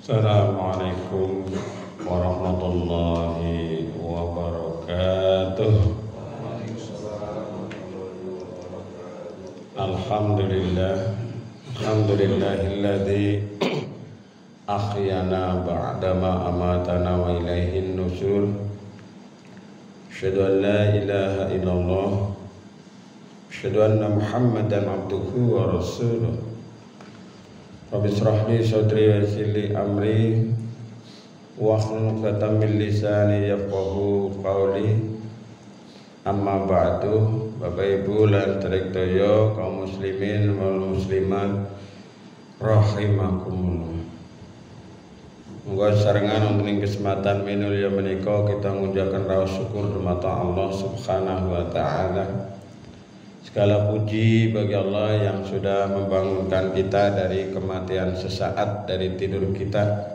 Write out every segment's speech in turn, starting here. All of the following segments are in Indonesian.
Assalamualaikum warahmatullahi wabarakatuh. Alhamdulillahilladzi ahyana ba'dama amatana wa ilaihin nusyur. Asyhadu an la ilaha illallah, asyhadu anna Muhammadan abduhu wa rasuluh. Rabbi shrah li sadri wa yassir li amri wahlul 'uqdatam min lisani yafqahu qawli. Amma ba'du, Bapak Ibu lan sedaya kaum muslimin wal muslimat rahimakumullah. Muga sarengan wonten ing kesempatan minulya menika kita ngucapkan raos syukur dumateng Allah Subhanahu wa taala. Segala puji bagi Allah yang sudah membangunkan kita dari kematian sesaat dari tidur kita.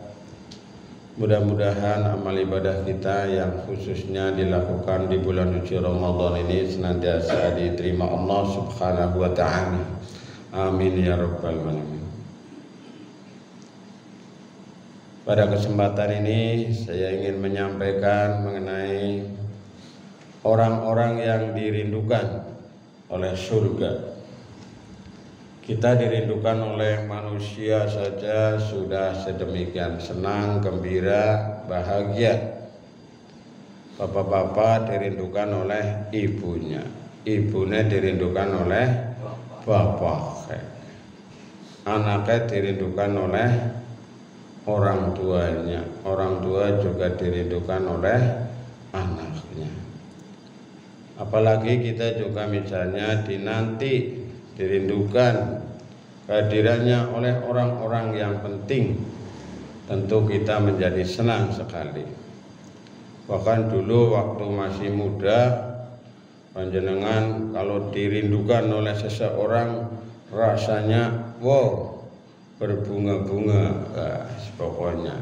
Mudah-mudahan amal ibadah kita yang khususnya dilakukan di bulan suci Ramadan ini senantiasa diterima Allah Subhanahu wa taala. Amin ya rabbal alamin. Pada kesempatan ini saya ingin menyampaikan mengenai orang-orang yang dirindukan oleh surga. Kita dirindukan oleh manusia saja sudah sedemikian senang, gembira, bahagia. Bapak-bapak dirindukan oleh ibunya, ibunya dirindukan oleh bapak, anaknya dirindukan oleh orang tuanya, orang tua juga dirindukan oleh anaknya. Apalagi kita juga misalnya dinanti dirindukan kehadirannya oleh orang-orang yang penting, tentu kita menjadi senang sekali. Bahkan dulu waktu masih muda, panjenengan kalau dirindukan oleh seseorang rasanya wow, berbunga-bunga, pokoknya.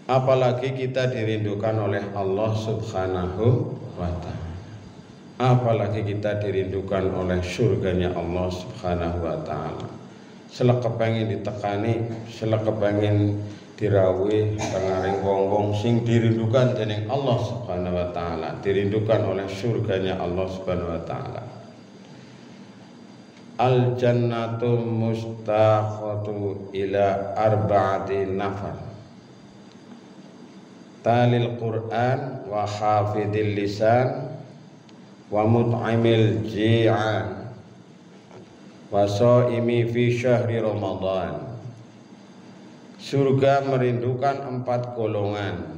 Apalagi kita dirindukan oleh Allah Subhanahu wa ta'ala. Apalagi kita dirindukan oleh surganya Allah Subhanahu wa ta'ala. Selek kepengin ditekani, selek kepengin dirawuhi tengaring wong-wong sing dirindukan dening Allah Subhanahu wa ta'ala, dirindukan oleh surganya Allah Subhanahu wa ta'ala. Al jannatu mustaqatu ila arba'ati nafar. Talil Qur'an wa hafidil lisan wa mut'imil ji'an wa shaimi fi syahri Ramadan. Surga merindukan 4 golongan.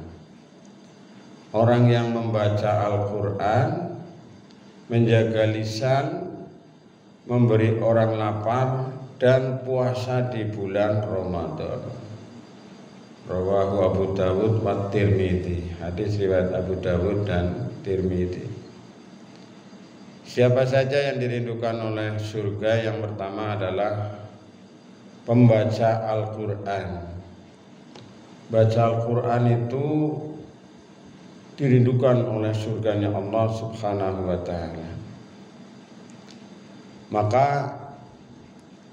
Orang yang membaca Al-Qur'an, menjaga lisan, memberi orang lapar, dan puasa di bulan Ramadan. Rawahu Abu Dawud wa Tirmidzi. Hadis riwayat Abu Dawud dan Tirmidzi. Siapa saja yang dirindukan oleh surga? Yang pertama adalah pembaca Al-Quran. Baca Al-Quran itu dirindukan oleh surganya Allah Subhanahu wa ta'ala. Maka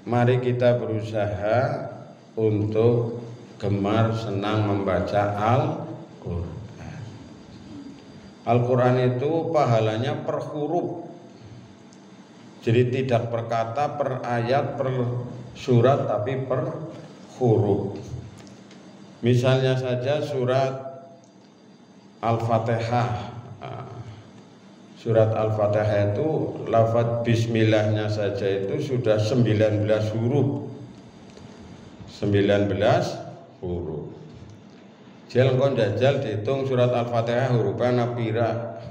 mari kita berusaha untuk gemar senang membaca Al-Quran. Al-Quran itu pahalanya per huruf. Jadi tidak per kata, per ayat, per surat, tapi per huruf. Misalnya saja surat Al-Fatihah. Surat Al-Fatihah itu lafaz bismillahnya saja itu sudah 19 huruf. 19 huruf. Jel kon jajal dihitung surat Al-Fatihah hurufnya napira.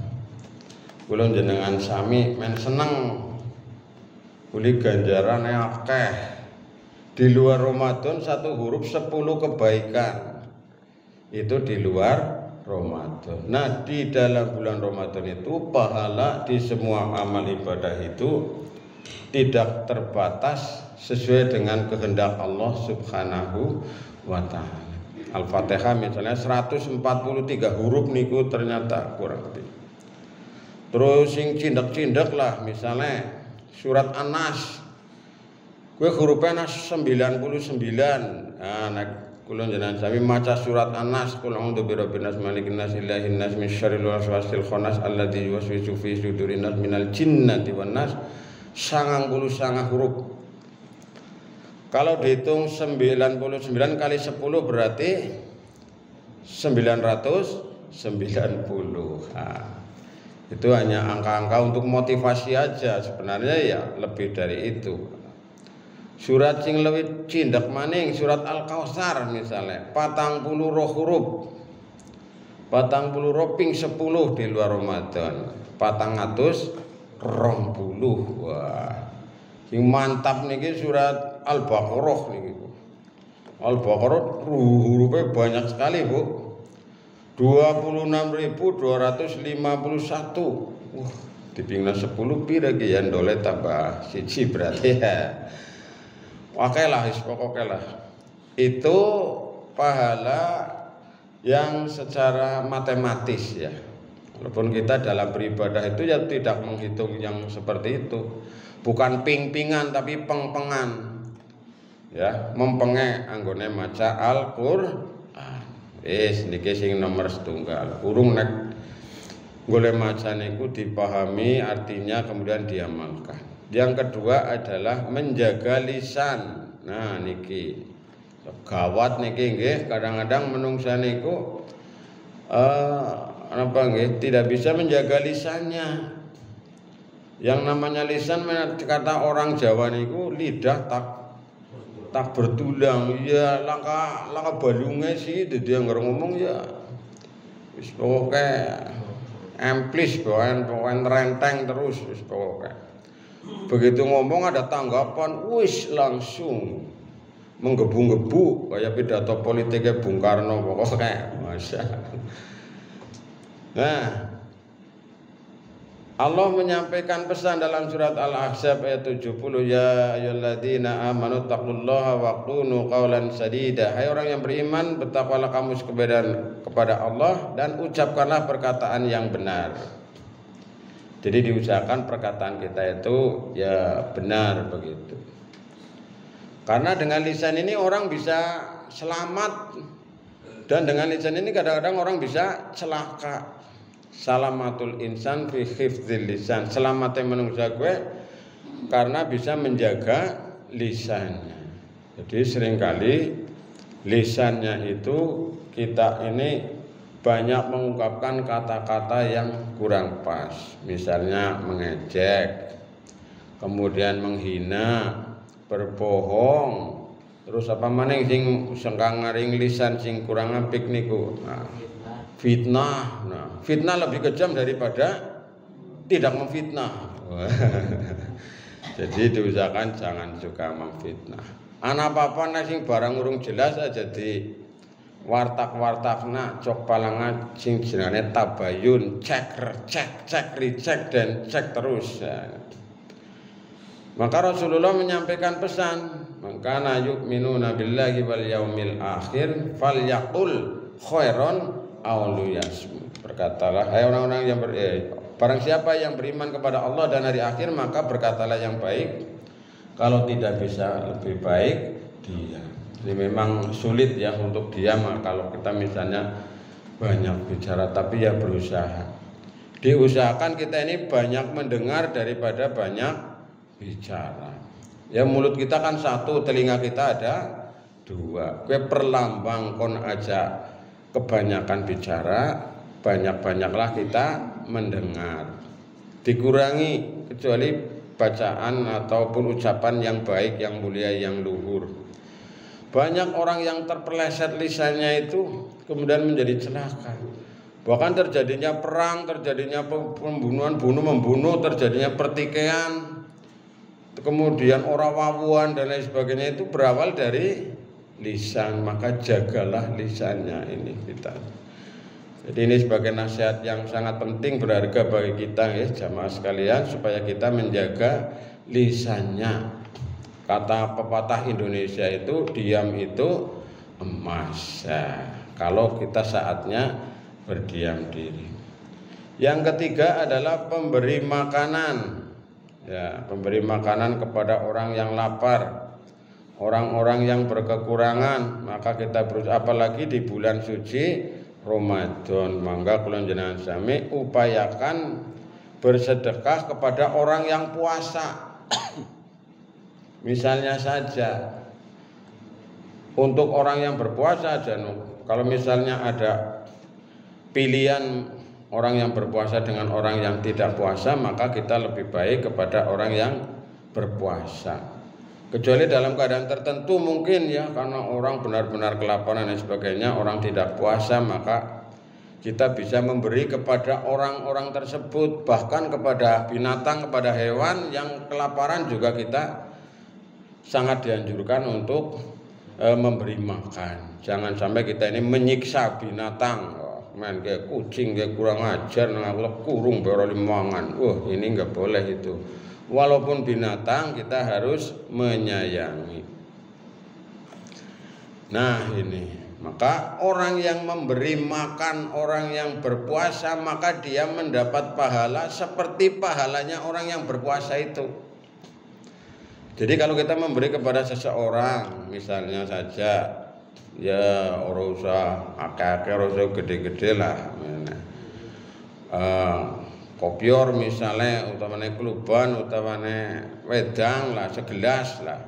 Kula jenengan sami men seneng. Kuli ganjaran akeh. Di luar Ramadan 1 huruf 10 kebaikan. Itu di luar Ramadan. Nah, di dalam bulan Ramadan itu pahala di semua amal ibadah itu tidak terbatas sesuai dengan kehendak Allah Subhanahu wa ta'ala. Al-Fatihah misalnya 143 huruf niku ternyata kurang lebih. Terus sing cindek-cindek lah misalnya surat An-Nas Kowe hurufnya 99. Nah, nek kula jenengan sami maca surat An-Nas, qul a'udzu birabbin nas malikin nas ilahin nas min syarril waswasil khannas alladzi yuwaswisu fi sudurin nas minal jinnati wan nas. 99 huruf. Kalau dihitung 99 kali 10 berarti 990. Nah, itu hanya angka-angka untuk motivasi aja, sebenarnya ya lebih dari itu. Surat sing luwih cindhek maning surat Al-Kautsar misalnya 40 huruf. 40 huruf ping 10 di luar Ramadan. 420. Wah. Sing mantap niki surat Al-Baqarah niki. Al-Baqarah hurufnya banyak sekali, Bu. 26.251. Wah, dipingna 10 pira ki yen dole tambah siji berarti ya. Oke lah, pokoknya lah. Itu pahala yang secara matematis ya. Walaupun kita dalam beribadah itu ya tidak menghitung yang seperti itu. Bukan ping-pingan tapi peng-pengan. Ya, mempenge anggone maca Al-Qur'an. Wis niki sing nomor setunggal. Urung nek golek maca niku dipahami artinya kemudian diamalkan. Yang kedua adalah menjaga lisan. Nah niki gawat niki nggih, kadang-kadang menungsa niku tidak bisa menjaga lisannya. Yang namanya lisan kata orang Jawa niku lidah tak bertulang. Ya langkah balunge sih dadi anggere ngomong ya wis pokoke emplis pokoknya renteng terus wis pokoke. Begitu ngomong ada tanggapan, wis langsung menggebu-gebu kayak pidato politiknya Bung Karno pokoknya, masya. Nah, Allah menyampaikan pesan dalam surat Al-Ahzab ayat 70, ya ayyuhalladzina amanu taqullaha wa qulu qawlan sadida. Hai orang yang beriman, bertakwalah kamu kepada Allah dan ucapkanlah perkataan yang benar. Jadi diusahakan perkataan kita itu ya benar begitu. Karena dengan lisan ini orang bisa selamat, dan dengan lisan ini kadang-kadang orang bisa celaka. Salamatul insan fi hifdzil lisan. Selamatnya manusia gue karena bisa menjaga lisannya. Jadi seringkali lisannya itu kita ini banyak mengungkapkan kata-kata yang kurang pas, misalnya mengejek, kemudian menghina, berbohong, terus apa maning sing sengkang ngaring lisan sing kurang apik niku. Nah, fitnah. Nah, fitnah lebih kejam daripada tidak memfitnah. Jadi diusahakan jangan suka memfitnah. Ana apa-apa nek sing barang urung jelas aja di wartak-wartakna cok palangan sing jenenge tabayun, cek, recheck dan cek terus ya. Maka Rasulullah menyampaikan pesan, maka na yu'minuna billahi wal yaumil akhir falyaqul khairan aw liyasmut. Berkatalah hai orang-orang yang barang siapa yang beriman kepada Allah dan hari akhir maka berkatalah yang baik, kalau tidak bisa lebih baik diam. Ini memang sulit ya untuk diam kalau kita misalnya banyak bicara, tapi ya berusaha. Diusahakan kita ini banyak mendengar daripada banyak bicara. Ya mulut kita kan satu, telinga kita ada dua. Kue perlambang kon aja kebanyakan bicara, banyak-banyaklah kita mendengar. Dikurangi kecuali bacaan ataupun ucapan yang baik, yang mulia, yang luhur. Banyak orang yang terpeleset lisannya itu kemudian menjadi celaka. Bahkan terjadinya perang, terjadinya pembunuhan, membunuh, terjadinya pertikaian, kemudian orang wawuan dan lain sebagainya itu berawal dari lisan. Maka jagalah lisannya ini kita. Jadi ini sebagai nasihat yang sangat penting, berharga bagi kita ya jamaah sekalian, supaya kita menjaga lisannya. Kata pepatah Indonesia itu diam itu emas ya, kalau kita saatnya berdiam diri. Yang ketiga adalah pemberi makanan ya, pemberi makanan kepada orang yang lapar. orang-orang yang berkekurangan, maka kita berusaha, apalagi di bulan suci Ramadan, mangga kula jenengan sami upayakan bersedekah kepada orang yang puasa. Misalnya saja untuk orang yang berpuasa aja, kalau misalnya ada pilihan orang yang berpuasa dengan orang yang tidak puasa, maka kita lebih baik kepada orang yang berpuasa. Kecuali dalam keadaan tertentu mungkin ya, karena orang benar-benar kelaparan dan sebagainya, orang tidak puasa, maka kita bisa memberi kepada orang-orang tersebut, bahkan kepada binatang, kepada hewan yang kelaparan juga kita sangat dianjurkan untuk memberi makan. Jangan sampai kita ini menyiksa binatang, main kayak kucing, kayak kurang ajar, nggak kurung beroli mangan. Ini nggak boleh itu. Walaupun binatang kita harus menyayangi. Nah ini, maka orang yang memberi makan orang yang berpuasa, maka dia mendapat pahala seperti pahalanya orang yang berpuasa itu. Jadi kalau kita memberi kepada seseorang, misalnya saja, ya orang usah akeh-akeh, orang usah gede-gede lah. Kopior misalnya, utamanya kluban, utamanya wedang lah, segelas lah.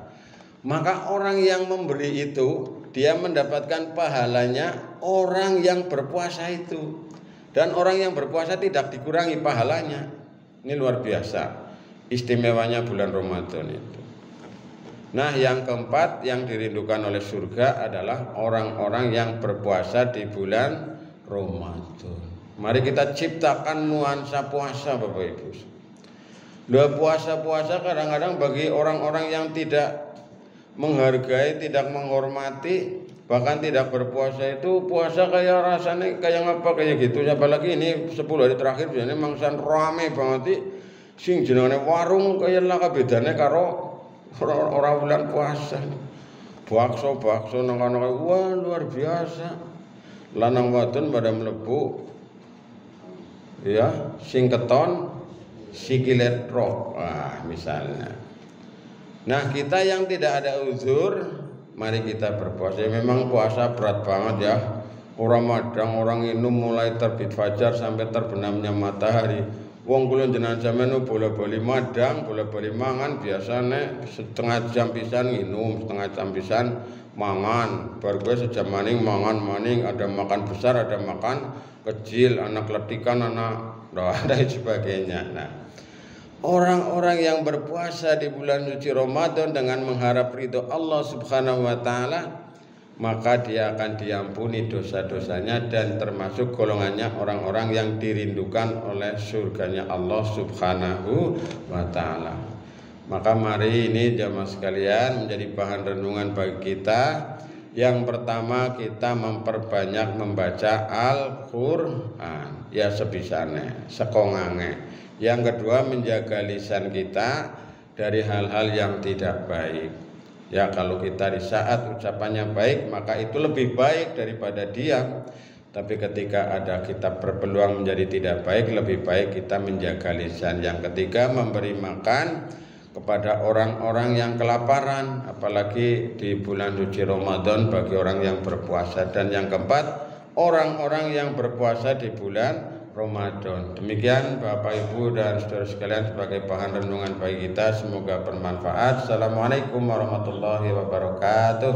Maka orang yang memberi itu, dia mendapatkan pahalanya orang yang berpuasa itu. Dan orang yang berpuasa tidak dikurangi pahalanya. Ini luar biasa istimewanya bulan Ramadan itu. Nah yang keempat yang dirindukan oleh surga adalah orang-orang yang berpuasa di bulan Ramadan. Mari kita ciptakan nuansa puasa Bapak Ibu. Puasa-puasa kadang-kadang bagi orang-orang yang tidak menghargai, tidak menghormati, bahkan tidak berpuasa itu, puasa kayak rasanya kayak apa kayak gitu. Apalagi ini 10 hari terakhir biasanya mangsan rame banget sing jenenge warung kayak lah bedane karo orang bulan puasa. Bakso nang kono wah luar biasa. Lanang wadon pada mlebu ya, sing keton sikilet rok, misalnya. Nah kita yang tidak ada uzur, mari kita berpuasa. Memang puasa berat banget ya. Orang madang, orang minum mulai terbit fajar sampai terbenamnya matahari. Wong kula jenengan sampeyan boleh-boleh madang, boleh-boleh mangan, biasane setengah jam pisan minum, setengah jam pisan mangan. Baru gue sejam maning mangan maning, ada makan besar, ada makan kecil, anak letikan, anak dan sebagainya. Nah, orang-orang yang berpuasa di bulan suci Ramadan dengan mengharap ridho Allah Subhanahu wa taala, maka dia akan diampuni dosa-dosanya dan termasuk golongannya orang-orang yang dirindukan oleh surganya Allah Subhanahu wa taala. Maka mari ini jamaah sekalian menjadi bahan renungan bagi kita. Yang pertama kita memperbanyak membaca Al-Qur'an ya sebisanya, sekongange. Yang kedua menjaga lisan kita dari hal-hal yang tidak baik. Ya kalau kita di saat ucapannya baik maka itu lebih baik daripada diam. Tapi ketika ada kita berpeluang menjadi tidak baik, lebih baik kita menjaga lisan. Yang ketiga memberi makan kepada orang-orang yang kelaparan, apalagi di bulan suci Ramadan bagi orang yang berpuasa. Dan yang keempat, orang-orang yang berpuasa di bulan Ramadan. Demikian Bapak Ibu dan saudara sekalian sebagai bahan renungan bagi kita, semoga bermanfaat. Assalamualaikum warahmatullahi wabarakatuh.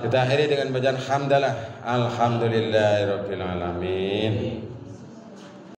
Kita akhiri dengan bacaan hamdalah. Alhamdulillahirabbil alamin.